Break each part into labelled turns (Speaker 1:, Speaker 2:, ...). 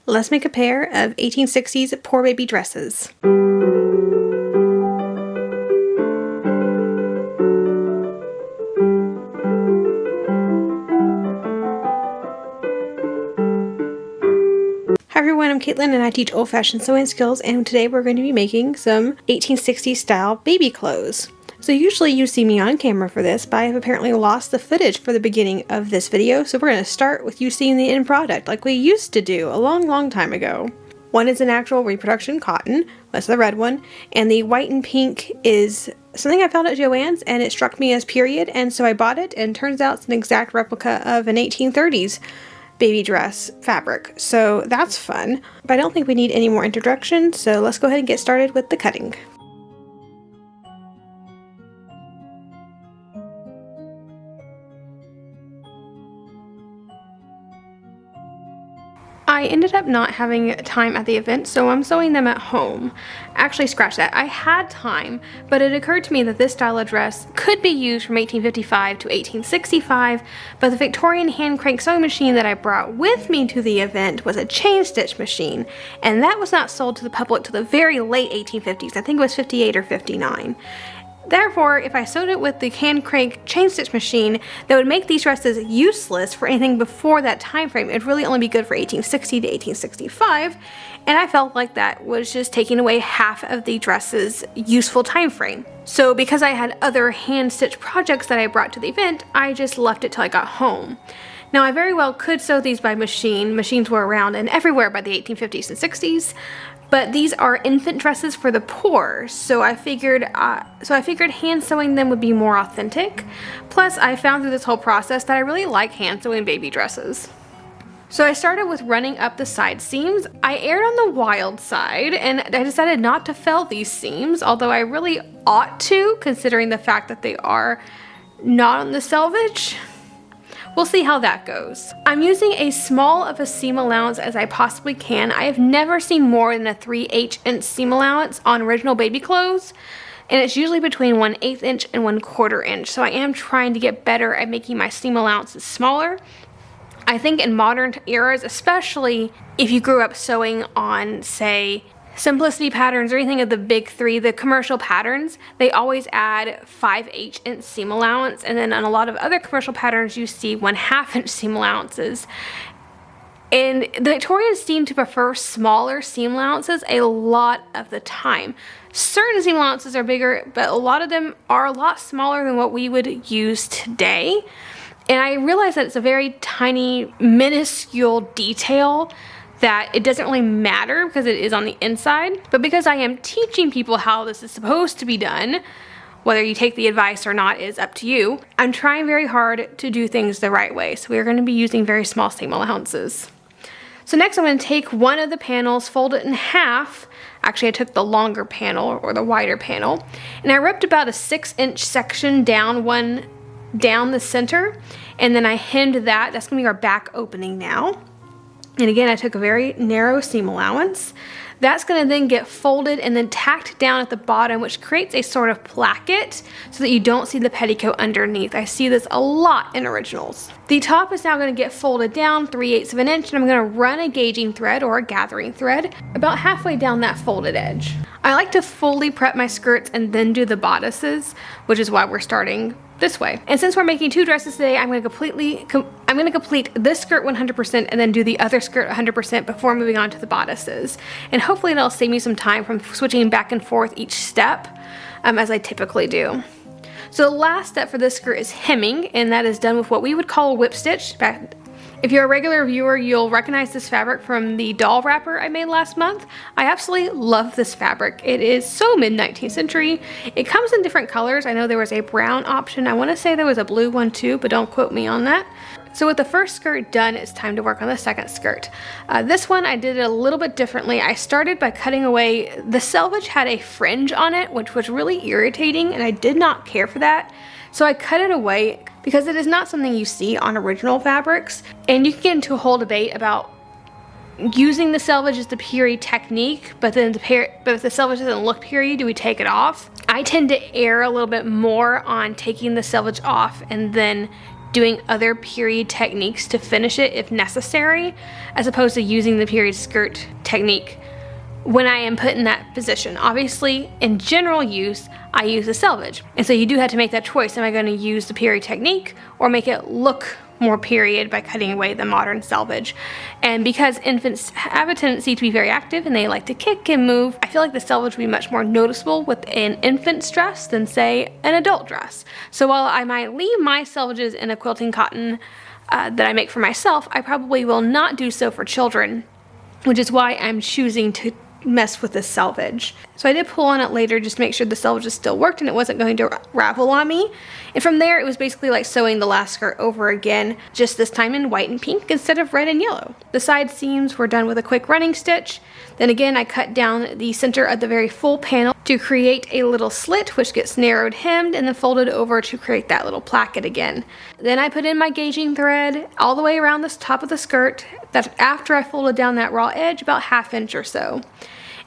Speaker 1: Let's make a pair of 1860s poor baby dresses. Hi everyone, I'm Caitlin and I teach old-fashioned sewing skills, and today we're going to be making some 1860s style baby clothes. So usually you see me on camera for this, but I have apparently lost the footage for the beginning of this video, so we're going to start with you seeing the end product like we used to do a long time ago. One is an actual reproduction cotton, that's the red one, and the white and pink is something I found at Joann's and it struck me as period, and so I bought it, and turns out it's an exact replica of an 1830s baby dress fabric, so that's fun. But I don't think we need any more introduction, so let's go ahead and get started with the cutting. I ended up not having time at the event, so I'm sewing them at home. Actually, scratch that. I had time, but it occurred to me that this style of dress could be used from 1855 to 1865, but the Victorian hand crank sewing machine that I brought with me to the event was a chain stitch machine, and that was not sold to the public till the very late 1850s. I think it was 58 or 59. Therefore, if I sewed it with the hand crank chain stitch machine, that would make these dresses useless for anything before that time frame. It'd really only be good for 1860 to 1865, and I felt like that was just taking away half of the dress's useful time frame. So because I had other hand stitch projects that I brought to the event, I just left it till I got home. Now, I very well could sew these by machine. Machines were around and everywhere by the 1850s and 60s. But these are infant dresses for the poor, so I figured hand sewing them would be more authentic. Plus, I found through this whole process that I really like hand sewing baby dresses. So I started with running up the side seams. I erred on the wild side, and I decided not to fell these seams, although I really ought to, considering the fact that they are not on the selvage. We'll see how that goes. I'm using as small of a seam allowance as I possibly can. I have never seen more than a 3/8 inch seam allowance on original baby clothes, and it's usually between 1/8 inch and 1/4 inch, so I am trying to get better at making my seam allowances smaller. I think in modern eras, especially if you grew up sewing on, say, Simplicity patterns or anything of the big three, the commercial patterns, they always add 5/8 inch seam allowance, and then on a lot of other commercial patterns you see 1/2 inch seam allowances. And the Victorians seem to prefer smaller seam allowances a lot of the time. Certain seam allowances are bigger, but a lot of them are a lot smaller than what we would use today. And I realize that it's a very tiny, minuscule detail that it doesn't really matter because it is on the inside, but because I am teaching people how this is supposed to be done, whether you take the advice or not is up to you, I'm trying very hard to do things the right way. So we're going to be using very small seam allowances. So next I'm going to take one of the panels, fold it in half. Actually, I took the longer panel or the wider panel, and I ripped about a 6-inch section down the center, and then I hemmed that. That's going to be our back opening now. And again, I took a very narrow seam allowance. That's going to then get folded and then tacked down at the bottom, which creates a sort of placket so that you don't see the petticoat underneath. I see this a lot in originals. The top is now going to get folded down 3/8 of an inch, and I'm going to run a gauging thread or a gathering thread about halfway down that folded edge. I like to fully prep my skirts and then do the bodices, which is why we're starting this way. And since we're making two dresses today, I'm going to complete this skirt 100% and then do the other skirt 100% before moving on to the bodices. And hopefully it'll save me some time from switching back and forth each step as I typically do. So the last step for this skirt is hemming, and that is done with what we would call a whip stitch. If you're a regular viewer, you'll recognize this fabric from the doll wrapper I made last month. I absolutely love this fabric. It is so mid-19th century. It comes in different colors. I know there was a brown option. I want to say there was a blue one too, but don't quote me on that. So with the first skirt done, it's time to work on the second skirt. This one I did it a little bit differently. I started by cutting away, the selvage had a fringe on it, which was really irritating, and I did not care for that. So I cut it away because it is not something you see on original fabrics, and you can get into a whole debate about using the selvage as the period technique, but if the selvage doesn't look period, do we take it off? I tend to err a little bit more on taking the selvage off and then doing other period techniques to finish it if necessary, as opposed to using the period skirt technique when I am put in that position. Obviously, in general use, I use the selvage. And so you do have to make that choice. Am I going to use the period technique or make it look more period by cutting away the modern selvage? And because infants have a tendency to be very active and they like to kick and move, I feel like the selvage would be much more noticeable with an infant's dress than, say, an adult dress. So while I might leave my selvages in a quilting cotton that I make for myself, I probably will not do so for children, which is why I'm choosing to mess with the selvage. So I did pull on it later just to make sure the selvage still worked and it wasn't going to ravel on me. And from there it was basically like sewing the last skirt over again, just this time in white and pink instead of red and yellow. The side seams were done with a quick running stitch. Then again I cut down the center of the very full panel to create a little slit, which gets narrowed, hemmed, and then folded over to create that little placket again. Then I put in my gauging thread all the way around the top of the skirt. That's after I folded down that raw edge about 1/2 inch or so.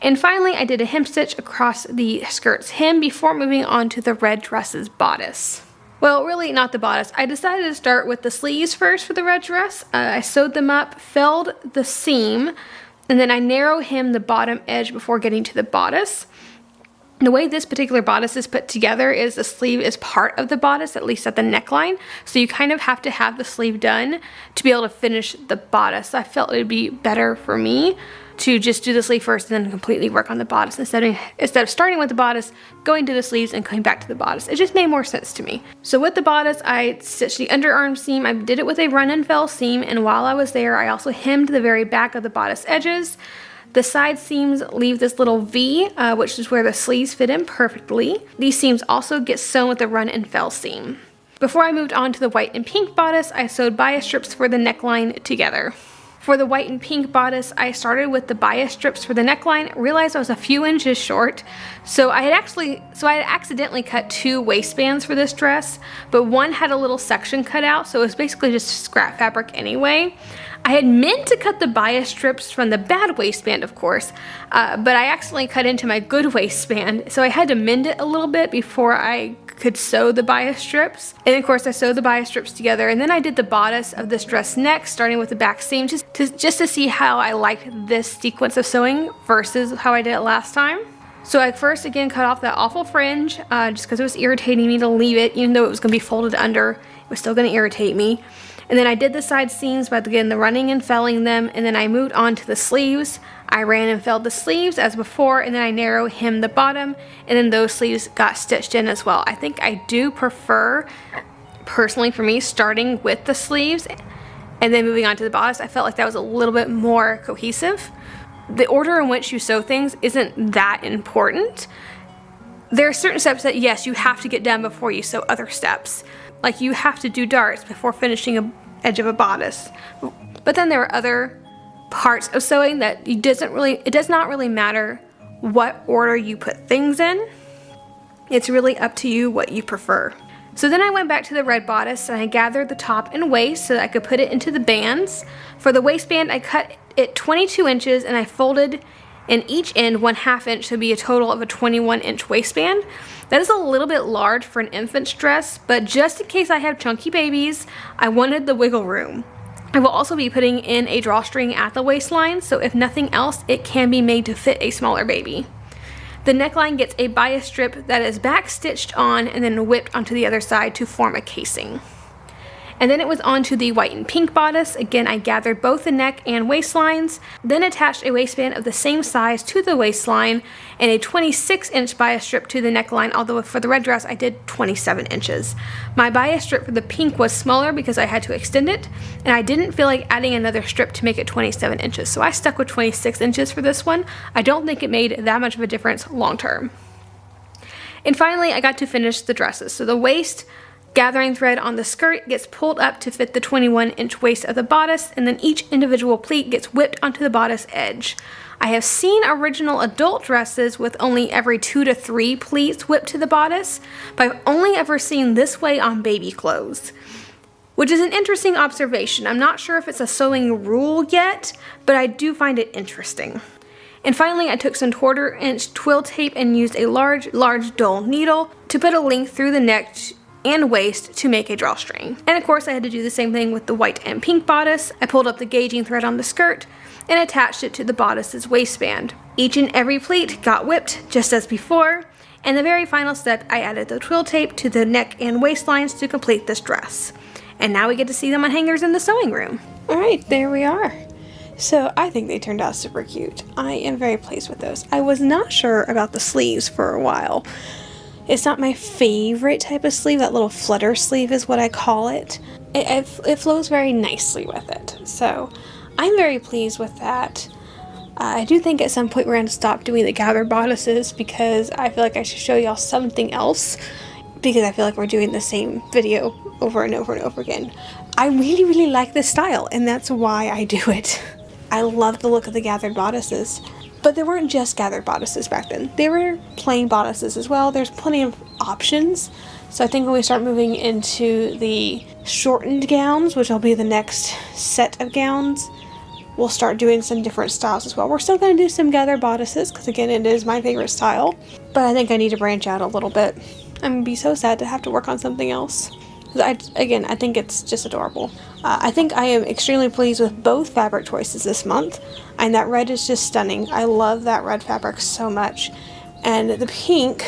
Speaker 1: And finally, I did a hem stitch across the skirt's hem before moving on to the red dress's bodice. Well, really not the bodice. I decided to start with the sleeves first for the red dress. I sewed them up, felled the seam, and then I narrow hemmed the bottom edge before getting to the bodice. The way this particular bodice is put together is the sleeve is part of the bodice, at least at the neckline. So you kind of have to have the sleeve done to be able to finish the bodice. I felt it would be better for me to just do the sleeve first and then completely work on the bodice instead of starting with the bodice, going to the sleeves and coming back to the bodice. It just made more sense to me. So with the bodice, I stitched the underarm seam. I did it with a run and fell seam, and while I was there, I also hemmed the very back of the bodice edges. The side seams leave this little V, which is where the sleeves fit in perfectly. These seams also get sewn with the run and fell seam. Before I moved on to the white and pink bodice, I sewed bias strips for the neckline together. For the white and pink bodice, I started with the bias strips for the neckline, realized I was a few inches short, so I had accidentally cut 2 waistbands for this dress, but one had a little section cut out, so it was basically just scrap fabric anyway. I had meant to cut the bias strips from the bad waistband, of course, but I accidentally cut into my good waistband, so I had to mend it a little bit before I could sew the bias strips. And of course I sewed the bias strips together, and then I did the bodice of this dress next, starting with the back seam, just to see how I liked this sequence of sewing versus how I did it last time. So I first again cut off that awful fringe just because it was irritating me to leave it, even though it was going to be folded under, it was still going to irritate me. And then I did the side seams by again the running and felling them, and then I moved on to the sleeves. I ran and felled the sleeves as before, and then I narrow hemmed the bottom, and then those sleeves got stitched in as well. I think I do prefer, personally for me, starting with the sleeves and then moving on to the bodice. I felt like that was a little bit more cohesive. The order in which you sew things isn't that important. There are certain steps that, yes, you have to get done before you sew other steps. Like you have to do darts before finishing an edge of a bodice. But then there are other parts of sewing that it does not really matter what order you put things in. It's really up to you what you prefer. So then I went back to the red bodice and I gathered the top and waist so that I could put it into the bands. For the waistband, I cut it 22 inches and I folded in each end 1/2 inch to be a total of a 21-inch waistband. That is a little bit large for an infant's dress, but just in case I have chunky babies, I wanted the wiggle room. I will also be putting in a drawstring at the waistline, so if nothing else, it can be made to fit a smaller baby. The neckline gets a bias strip that is back stitched on and then whipped onto the other side to form a casing. And then it was on to the white and pink bodice. Again, I gathered both the neck and waistlines, then attached a waistband of the same size to the waistline and a 26-inch bias strip to the neckline, although for the red dress I did 27 inches. My bias strip for the pink was smaller because I had to extend it, and I didn't feel like adding another strip to make it 27 inches, so I stuck with 26 inches for this one. I don't think it made that much of a difference long term. And finally, I got to finish the dresses. So the waist gathering thread on the skirt gets pulled up to fit the 21-inch waist of the bodice, and then each individual pleat gets whipped onto the bodice edge. I have seen original adult dresses with only every 2 to 3 pleats whipped to the bodice, but I've only ever seen this way on baby clothes, which is an interesting observation. I'm not sure if it's a sewing rule yet, but I do find it interesting. And finally, I took some 1/4-inch twill tape and used a large dull needle to put a link through the neck and waist to make a drawstring. And of course I had to do the same thing with the white and pink bodice. I pulled up the gauging thread on the skirt and attached it to the bodice's waistband. Each and every pleat got whipped just as before, and the very final step, I added the twill tape to the neck and waistlines to complete this dress. And now we get to see them on hangers in the sewing room. Alright, there we are. So I think they turned out super cute. I am very pleased with those. I was not sure about the sleeves for a while. It's not my favorite type of sleeve. That little flutter sleeve is what I call it. It flows very nicely with it. So I'm very pleased with that. I do think at some point we're going to stop doing the gathered bodices because I feel like I should show y'all something else, because I feel like we're doing the same video over and over and over again. I really, really like this style, and that's why I do it. I love the look of the gathered bodices. But there weren't just gathered bodices back then. There were plain bodices as well. There's plenty of options. So I think when we start moving into the shortened gowns, which will be the next set of gowns, we'll start doing some different styles as well. We're still going to do some gathered bodices because, again, it is my favorite style. But I think I need to branch out a little bit. I'm going to be so sad to have to work on something else. I think it's just adorable. I think I am extremely pleased with both fabric choices this month, and that red is just stunning. I love that red fabric so much. And the pink,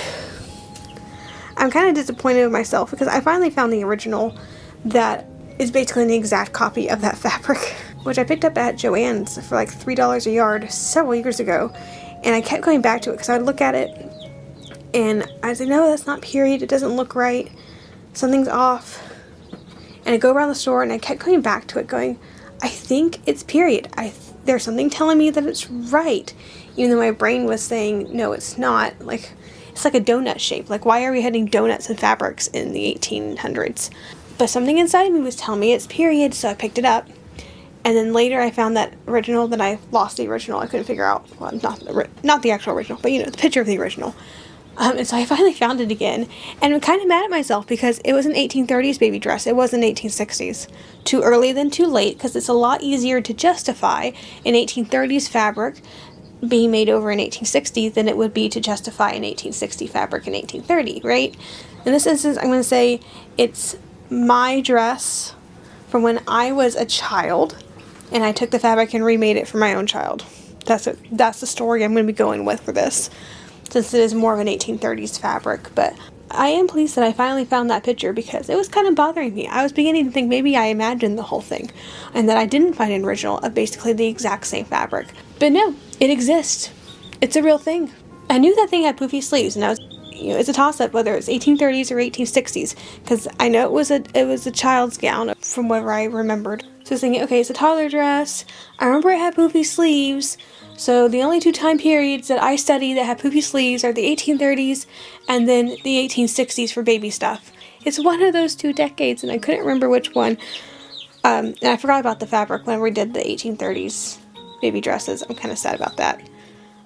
Speaker 1: I'm kind of disappointed with myself because I finally found the original that is basically an exact copy of that fabric, which I picked up at Joann's for like $3 a yard several years ago, and I kept going back to it because I would look at it and I was like, no, that's not period, it doesn't look right. Something's off. And I go around the store and I kept going back to it going, I think it's period. There's something telling me that it's right. Even though my brain was saying, no, it's not. Like, it's like a donut shape. Like, why are we having donuts and fabrics in the 1800s? But something inside me was telling me it's period, so I picked it up. And then later I found that original, then I lost the original. I couldn't figure out, well, not the actual original, but the picture of the original. And so I finally found it again, and I'm kind of mad at myself because it was an 1830s baby dress. It wasn't 1860s. Too early than too late, because it's a lot easier to justify an 1830s fabric being made over in 1860 than it would be to justify an 1860 fabric in 1830, right? In this instance, I'm going to say it's my dress from when I was a child, and I took the fabric and remade it for my own child. That's the story I'm going to be going with for this, since it is more of an 1830s fabric. But I am pleased that I finally found that picture because it was kind of bothering me. I was beginning to think maybe I imagined the whole thing and that I didn't find an original of basically the exact same fabric. But no, it exists. It's a real thing. I knew that thing had poofy sleeves, and I was, it's a toss-up whether it's 1830s or 1860s, because I know it was a child's gown from what I remembered. So I was thinking, okay, it's a toddler dress. I remember it had poofy sleeves. So the only two time periods that I study that have poofy sleeves are the 1830s and then the 1860s for baby stuff. It's one of those two decades, and I couldn't remember which one. And I forgot about the fabric when we did the 1830s baby dresses. I'm kind of sad about that.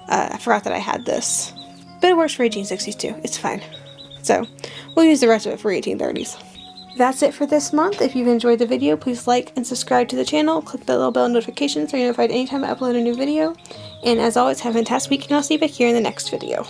Speaker 1: I forgot that I had this. But it works for 1860s too. It's fine. So we'll use the rest of it for 1830s. That's it for this month. If you've enjoyed the video, please like and subscribe to the channel. Click the little bell notification so you're notified anytime I upload a new video. And as always, have a fantastic week, and I'll see you back here in the next video.